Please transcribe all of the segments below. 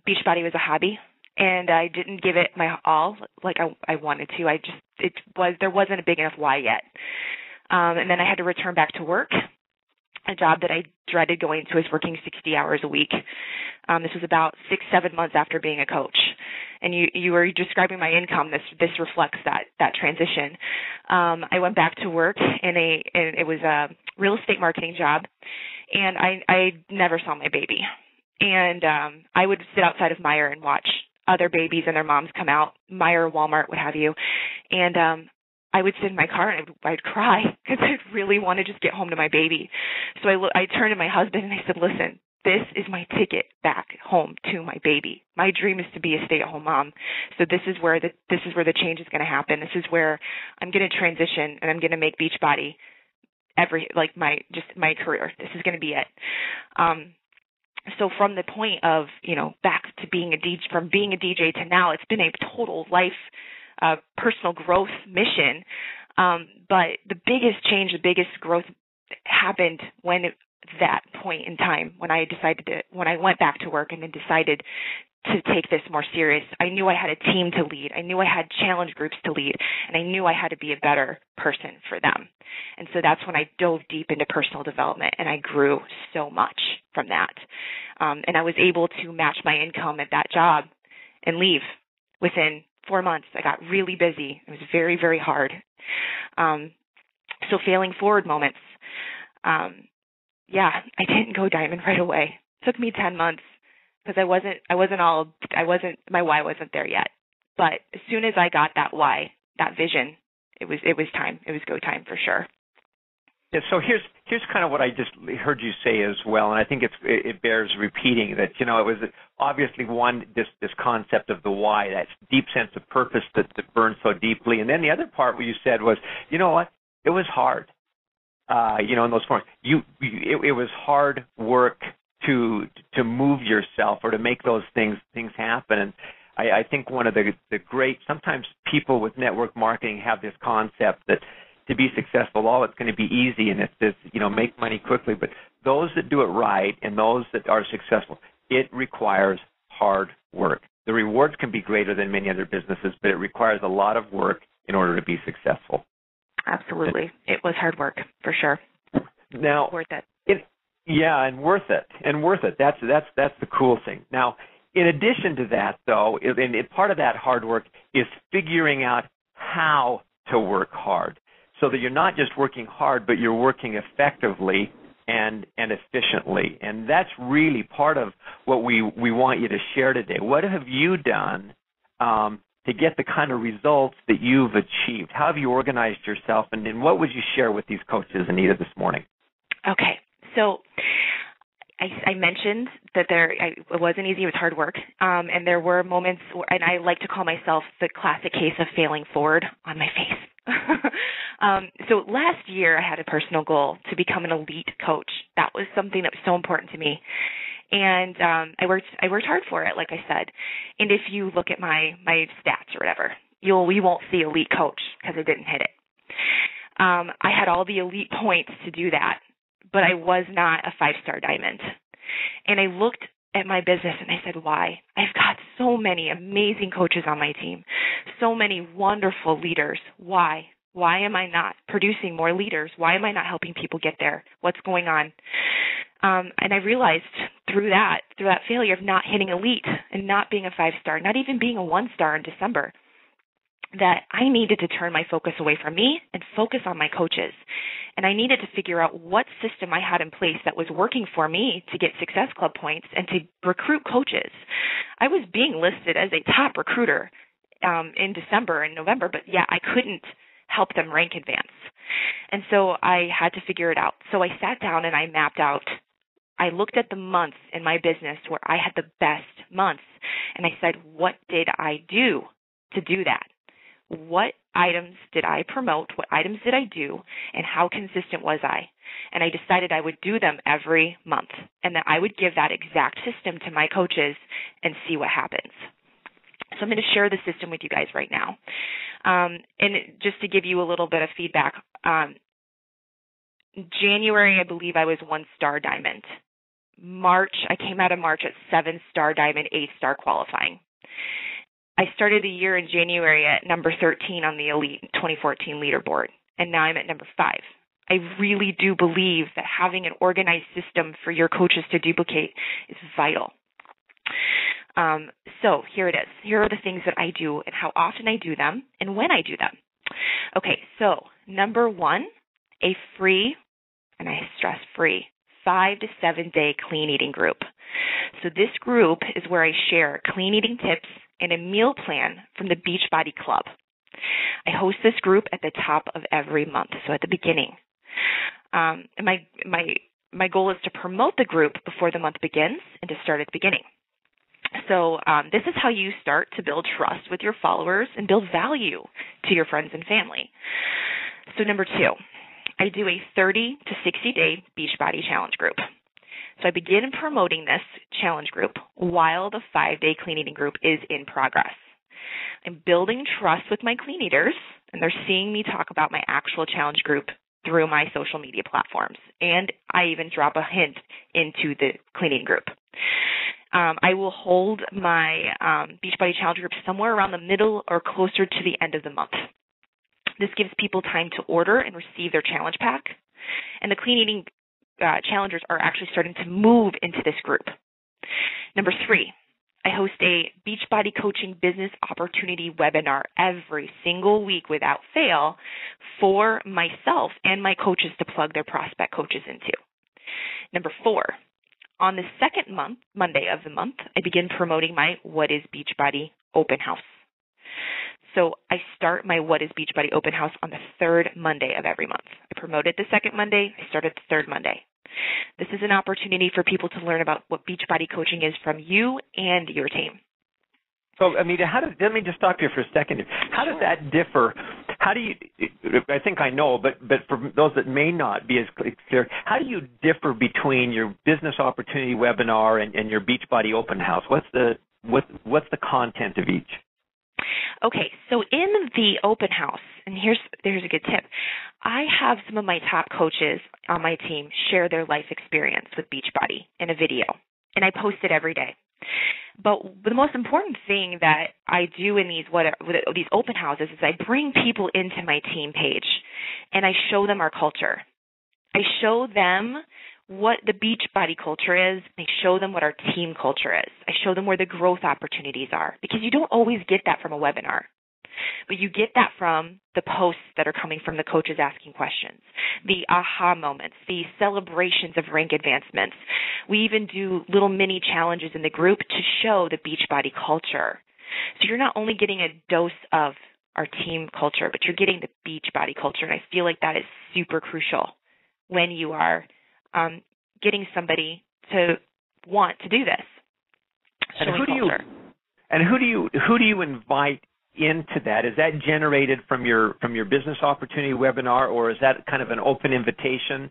Beachbody was a hobby, and I didn't give it my all like I wanted to. There wasn't a big enough why yet. And then I had to return back to work. A job that I dreaded going to was working 60 hours a week. This was about 6-7 months after being a coach. And you were describing my income. This reflects that transition. I went back to work and it was a real estate marketing job, and I never saw my baby. And I would sit outside of Meijer and watch other babies and their moms come out, Meijer, Walmart, what have you. And I would sit in my car and I'd cry because I really want to just get home to my baby. So I turned to my husband and I said, listen, this is my ticket back home to my baby. My dream is to be a stay-at-home mom. So this is where the change is going to happen. This is where I'm going to transition and I'm going to make Beachbody my career. This is going to be it. So from the point of, back to being a DJ, from being a DJ to now, it's been a total life personal growth mission. But the biggest change, the biggest growth happened that point in time when I went back to work and then decided to take this more serious. I knew I had a team to lead. I knew I had challenge groups to lead, and I knew I had to be a better person for them. And so that's when I dove deep into personal development, and I grew so much from that. And I was able to match my income at that job and leave within 4 months. I got really busy. It was very, very hard. So failing forward moments. I didn't go diamond right away. It took me 10 months because my why wasn't there yet. But as soon as I got that why, that vision, it was time. It was go time for sure. Yeah, so here's kind of what I just heard you say as well, and I think it bears repeating that, it was obviously this concept of the why, that deep sense of purpose that burns so deeply. And then the other part what you said was, you know what, it was hard. In those forms, it was hard work to move yourself or to make those things happen. And I think one of the great, sometimes people with network marketing have this concept that to be successful, it's going to be easy and it's this, make money quickly. But those that do it right and those that are successful, it requires hard work. The rewards can be greater than many other businesses, but it requires a lot of work in order to be successful. Absolutely. It was hard work for sure. Now, worth it. And worth it. That's the cool thing. Now, in addition to that, though, and part of that hard work is figuring out how to work hard, so that you're not just working hard, but you're working effectively and efficiently. And that's really part of what we want you to share today. What have you done to get the kind of results that you've achieved? How have you organized yourself? And then what would you share with these coaches, Anita, this morning? Okay. So I mentioned that it wasn't easy. It was hard work. And there were moments, and I like to call myself the classic case of failing forward on my face. So last year I had a personal goal to become an elite coach. That was something that was so important to me. And I worked hard for it, like I said. And if you look at my stats or whatever, you won't see elite coach because I didn't hit it. I had all the elite points to do that, but I was not a 5-star diamond. And I looked at my business and I said, why? I've got so many amazing coaches on my team, so many wonderful leaders. Why? Why am I not producing more leaders? Why am I not helping people get there? What's going on? And I realized through that failure of not hitting elite and not being a 5-star, not even being a 1-star in December, that I needed to turn my focus away from me and focus on my coaches. And I needed to figure out what system I had in place that was working for me to get Success Club points and to recruit coaches. I was being listed as a top recruiter in December and November, but I couldn't help them rank advance. And so I had to figure it out. So I sat down and I mapped out. I looked at the months in my business where I had the best months, and I said, what did I do to do that? What items did I promote? What items did I do? And how consistent was I? And I decided I would do them every month, and that I would give that exact system to my coaches and see what happens. So I'm going to share the system with you guys right now. And just to give you a little bit of feedback, January, I believe I was 1-star diamond. March, I came out of March at 7-star diamond, 8-star qualifying. I started the year in January at number 13 on the Elite 2014 leaderboard, and now I'm at number 5. I really do believe that having an organized system for your coaches to duplicate is vital. So here it is. Here are the things that I do and how often I do them and when I do them. Okay, so number 1, a free, and I stress free, 5 to 7 day clean eating group. So this group is where I share clean eating tips and a meal plan from the Beachbody Club. I host this group at the top of every month, so at the beginning. And my goal is to promote the group before the month begins and to start at the beginning. So this is how you start to build trust with your followers and build value to your friends and family. So number 2, I do a 30 to 60-day Beachbody Challenge group. So I begin promoting this challenge group while the 5-day clean eating group is in progress. I'm building trust with my clean eaters, and they're seeing me talk about my actual challenge group through my social media platforms. And I even drop a hint into the clean eating group. I will hold my Beachbody Challenge group somewhere around the middle or closer to the end of the month. This gives people time to order and receive their challenge pack. And the clean eating challengers are actually starting to move into this group. Number 3, I host a Beachbody Coaching Business Opportunity webinar every single week without fail for myself and my coaches to plug their prospect coaches into. Number 4, on the second Monday of the month, I begin promoting my What is Beachbody open house. So I start my What is Beachbody open house on the 3rd Monday of every month. I promote it the 2nd Monday. I start it the 3rd Monday. This is an opportunity for people to learn about what Beachbody coaching is from you and your team. So, Anita, let me just stop you for a second. How does that differ? How do you, I think I know, but for those that may not be as clear, how do you differ between your business opportunity webinar and your Beachbody open house? What's the content of each? Okay, so in the open house, and here's a good tip. I have some of my top coaches on my team share their life experience with Beachbody in a video, and I post it every day. But the most important thing that I do in these open houses is I bring people into my team page, and I show them our culture. I show them what the Beachbody culture is. I show them what our team culture is. I show them where the growth opportunities are, because you don't always get that from a webinar. But you get that from the posts that are coming from the coaches asking questions, the aha moments, the celebrations of rank advancements. We even do little mini challenges in the group to show the Beachbody culture. So you're not only getting a dose of our team culture, but you're getting the Beachbody culture. And I feel like that is super crucial when you are getting somebody to want to do this. And who do you invite into that? Is that generated from your business opportunity webinar, or is that kind of an open invitation?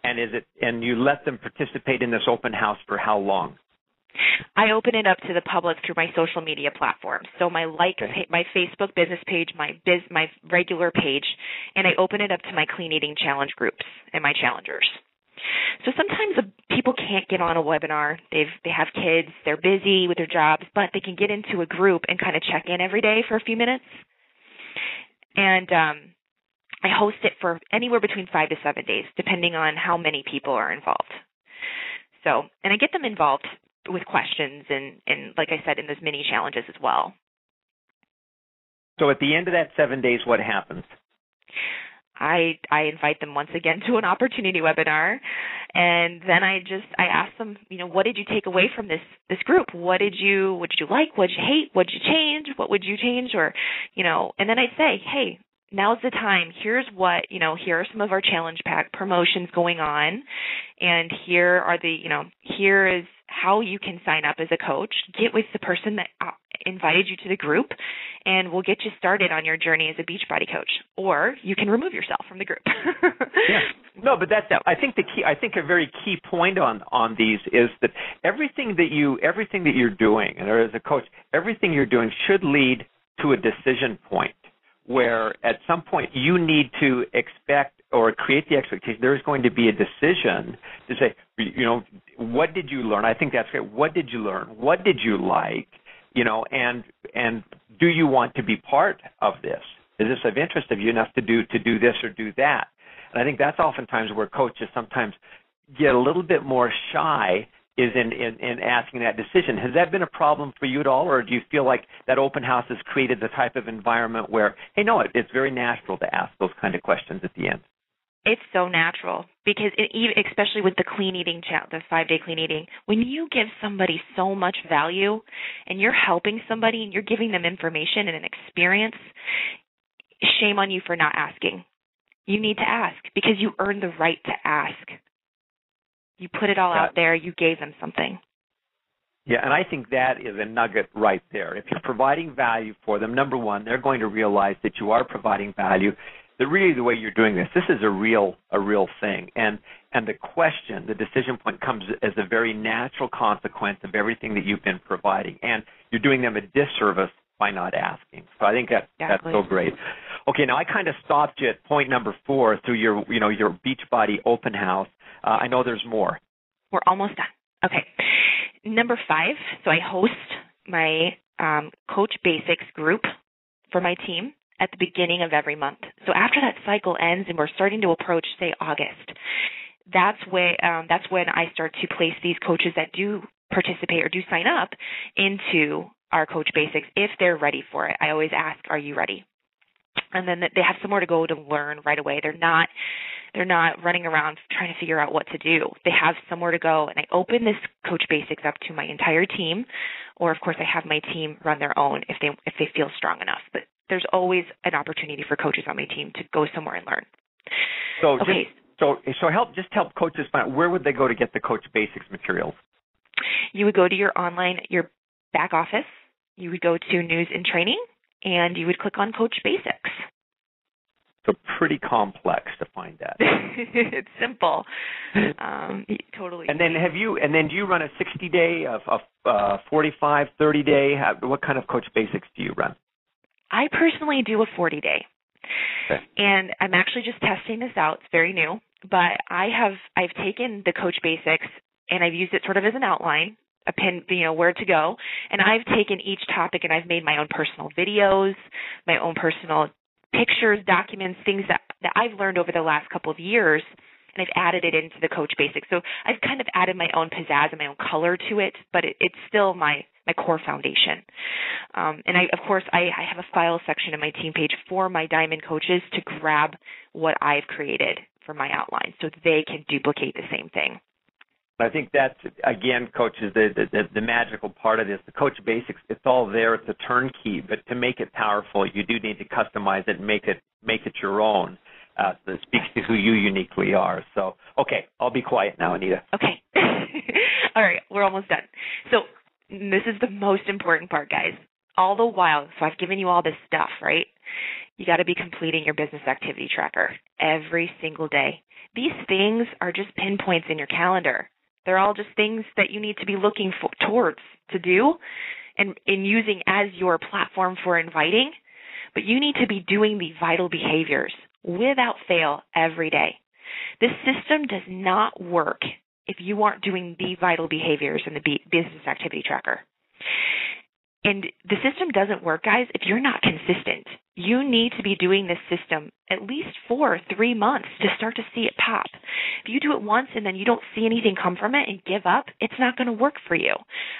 And you let them participate in this open house for how long? I open it up to the public through my social media platforms. So my my Facebook business page, my regular page, and I open it up to my clean eating challenge groups and my challengers. So sometimes people can't get on a webinar. They have kids, they're busy with their jobs, but they can get into a group and kind of check in every day for a few minutes. And I host it for anywhere between 5 to 7 days, depending on how many people are involved. So, and I get them involved with questions and like I said, in those mini challenges as well. So at the end of that 7 days, what happens? I invite them once again to an opportunity webinar, and then I ask them, what did you take away from this group? What did you like? What did you hate? What did you change? What would you change? Or, and then I'd say, hey, now's the time. Here's what, here are some of our challenge pack promotions going on, and here are here is how you can sign up as a coach. Get with the person that invited you to the group, and we'll get you started on your journey as a Beachbody coach. Or you can remove yourself from the group. Yeah. No, but I think a very key point on these is that everything that you're doing, and as a coach, everything you're doing should lead to a decision point where at some point you need to expect or create the expectation, there's going to be a decision to say, what did you learn? I think that's great. What did you learn? What did you like? And do you want to be part of this? Is this of interest of you enough to do this or do that? And I think that's oftentimes where coaches sometimes get a little bit more shy is in asking that decision. Has that been a problem for you at all, or do you feel like that open house has created the type of environment where, hey, no, it's very natural to ask those kind of questions at the end? It's so natural because especially with the clean eating challenge, the 5-day clean eating, when you give somebody so much value and you're helping somebody and you're giving them information and an experience, shame on you for not asking. You need to ask because you earned the right to ask. You put it all out there. You gave them something. Yeah, and I think that is a nugget right there. If you're providing value for them, number one, they're going to realize that you are providing value. That really the way you're doing this is a real thing. And the question, the decision point comes as a very natural consequence of everything that you've been providing. And you're doing them a disservice by not asking. So I think that's so great. Okay, now I kind of stopped you at point number 4 through your Beachbody open house. I know there's more. We're almost done. Okay. Number 5, so I host my Coach Basics group for my team at the beginning of every month. So after that cycle ends and we're starting to approach, say, August, that's when I start to place these coaches that do participate or do sign up into our Coach Basics if they're ready for it. I always ask, are you ready? And then they have somewhere to go to learn right away. They're not running around trying to figure out what to do. They have somewhere to go, and I open this Coach Basics up to my entire team, or of course I have my team run their own if they feel strong enough. But there's always an opportunity for coaches on my team to go somewhere and learn. So help coaches find out, where would they go to get the Coach Basics materials? You would go to your back office. You would go to News and Training, and you would click on Coach Basics. So pretty complex to find that. It's simple. Totally. And then do you run a 60-day, a 45, 30-day? What kind of Coach Basics do you run? I personally do a 40-day. Okay. And I'm actually just testing this out. It's very new, but I've taken the Coach Basics and I've used it sort of as an outline, a pin, where to go. And I've taken each topic and I've made my own personal videos, my own personal pictures, documents, things that I've learned over the last couple of years, and I've added it into the Coach Basics. So I've kind of added my own pizzazz and my own color to it, but it's still my core foundation. And I have a file section in my team page for my Diamond coaches to grab what I've created for my outline so they can duplicate the same thing. I think that's, again, coaches, the magical part of this. The Coach Basics, it's all there. It's a turnkey. But to make it powerful, you do need to customize it and make it your own. That speaks to who you uniquely are. So, okay, I'll be quiet now, Anita. Okay. All right, we're almost done. So this is the most important part, guys. All the while, so I've given you all this stuff, right? You got to be completing your business activity tracker every single day. These things are just pinpoints in your calendar. They're all just things that you need to be looking towards to do and using as your platform for inviting. But you need to be doing the vital behaviors without fail every day. This system does not work if you aren't doing the vital behaviors in the business activity tracker. And the system doesn't work, guys, if you're not consistent. You need to be doing this system at least for 3 months to start to see it pop. If you do it once and then you don't see anything come from it and give up, it's not going to work for you.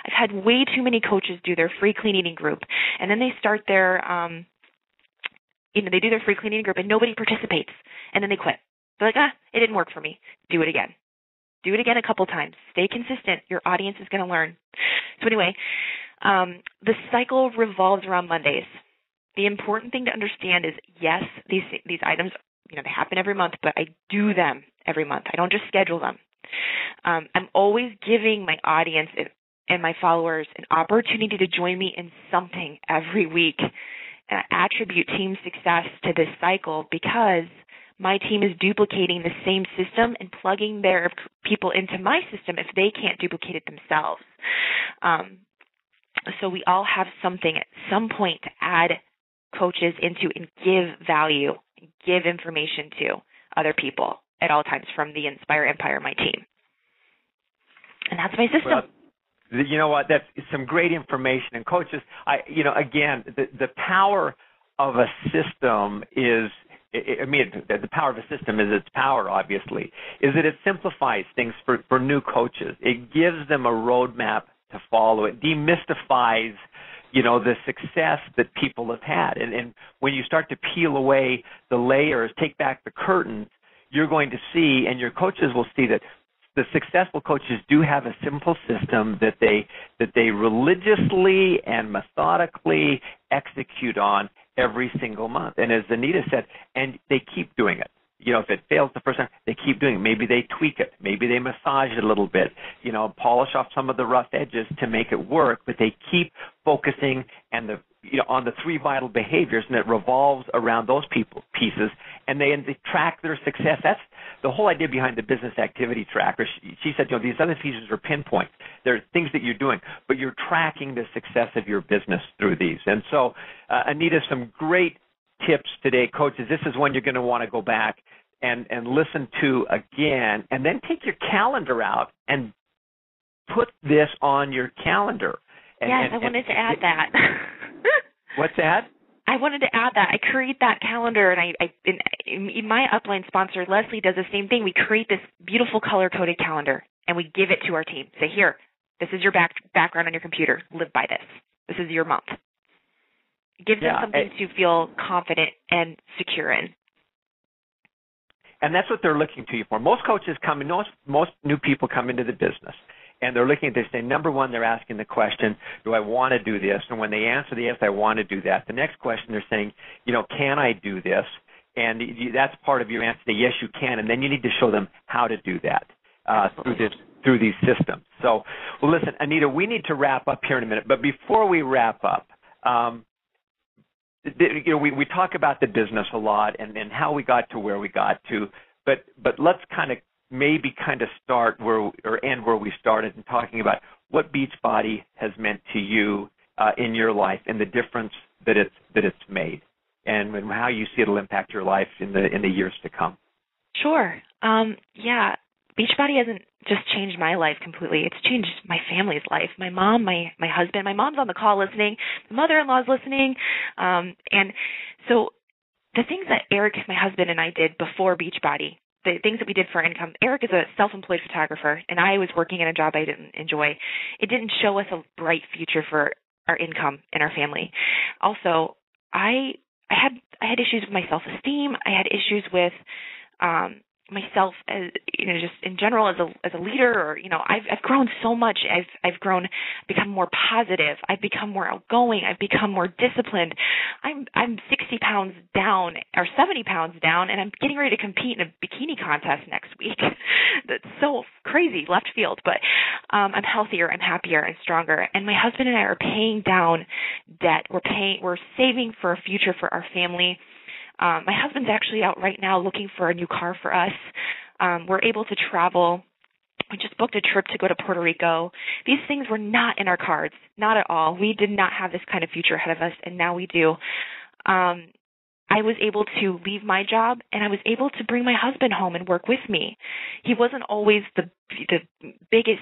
I've had way too many coaches do their free clean eating group, and then they start their, they do their free clean eating group and nobody participates, and then they quit. They're like, it didn't work for me. Do it again. Do it again a couple times. Stay consistent. Your audience is going to learn. So anyway, the cycle revolves around Mondays. The important thing to understand is, yes, these items, they happen every month, but I do them every month. I don't just schedule them. I'm always giving my audience and my followers an opportunity to join me in something every week. And I attribute team success to this cycle because my team is duplicating the same system and plugging their people into my system if they can't duplicate it themselves. So we all have something at some point to add coaches into and give value, give information to. other people at all times from the Inspire Empire, my team. And that's my system. Well, you know what? That's some great information. And coaches, again, the power of a system is, the power of a system is its power, obviously, is that it simplifies things for new coaches. It gives them a roadmap to follow. It demystifies, the success that people have had. And when you start to peel away the layers, take back the curtains, you're going to see, and your coaches will see, that the successful coaches do have a simple system that they religiously and methodically execute on every single month. And as Anita said, and they keep doing it. If it fails the first time, they keep doing it. Maybe they tweak it. Maybe they massage it a little bit, polish off some of the rough edges to make it work, but they keep focusing on the three vital behaviors, and it revolves around those pieces, and they track their success. That's the whole idea behind the business activity tracker. She said, these other pieces are pinpoint. They're things that you're doing, but you're tracking the success of your business through these. And so, Anita, some great tips today, coaches. This is one you're going to want to go back and listen to again, and then take your calendar out and put this on your calendar. I wanted to add that. What's that? I wanted to add that. I create that calendar, and I my upline sponsor, Leslie, does the same thing. We create this beautiful color-coded calendar, and we give it to our team. Say, here, this is your background on your computer. Live by this. This is your month. It gives them something to feel confident and secure in. And that's what they're looking to you for. Most coaches most new people come into the business, and they're looking at this. Number one, they're asking the question, do I want to do this? And when they answer the yes, I want to do that, the next question they're saying, can I do this? And that's part of your answer, the yes, you can. And then you need to show them how to do that through these systems. So, well, listen, Anita, we need to wrap up here in a minute. But before we wrap up, we talk about the business a lot and how we got to where we got to, but let's kind of start or end where we started, in talking about what Beachbody has meant to you in your life, and the difference that it's made, and how you see it'll impact your life in the years to come. Sure. Beachbody hasn't just changed my life completely. It's changed my family's life. My mom, my husband. My mom's on the call listening. My mother-in-law's listening. And so the things that Eric, my husband, and I did before Beachbody, the things that we did for income. Eric is a self-employed photographer, and I was working in a job I didn't enjoy. It didn't show us a bright future for our income and our family. Also, I had issues with my self-esteem. I had issues with myself, as just in general as a leader, or I've grown so much. I've become more positive. I've become more outgoing. I've become more disciplined. I'm 60 pounds down or 70 pounds down, and I'm getting ready to compete in a bikini contest next week. That's so crazy, left field. But I'm healthier. I'm happier and stronger. And my husband and I are paying down debt. We're saving for a future for our family. My husband's actually out right now looking for a new car for us. We're able to travel. We just booked a trip to go to Puerto Rico. These things were not in our cards, not at all. We did not have this kind of future ahead of us, and now we do. I was able to leave my job, and I was able to bring my husband home and work with me. He wasn't always the biggest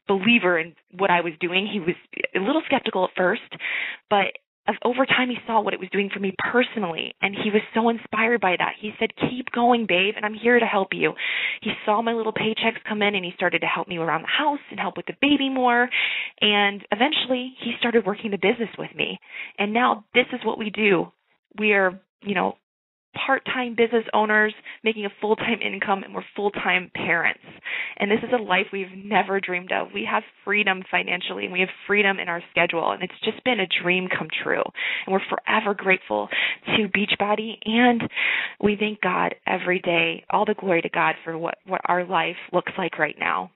believer in what I was doing. He was a little skeptical at first, but over time, he saw what it was doing for me personally, and he was so inspired by that. He said, keep going, babe, and I'm here to help you. He saw my little paychecks come in, and he started to help me around the house and help with the baby more, and eventually he started working the business with me. And now this is what we do. We are, part-time business owners making a full-time income, and we're full-time parents. And this is a life we've never dreamed of. We have freedom financially, and we have freedom in our schedule, and it's just been a dream come true. And we're forever grateful to Beachbody, and we thank God every day, all the glory to God for what our life looks like right now.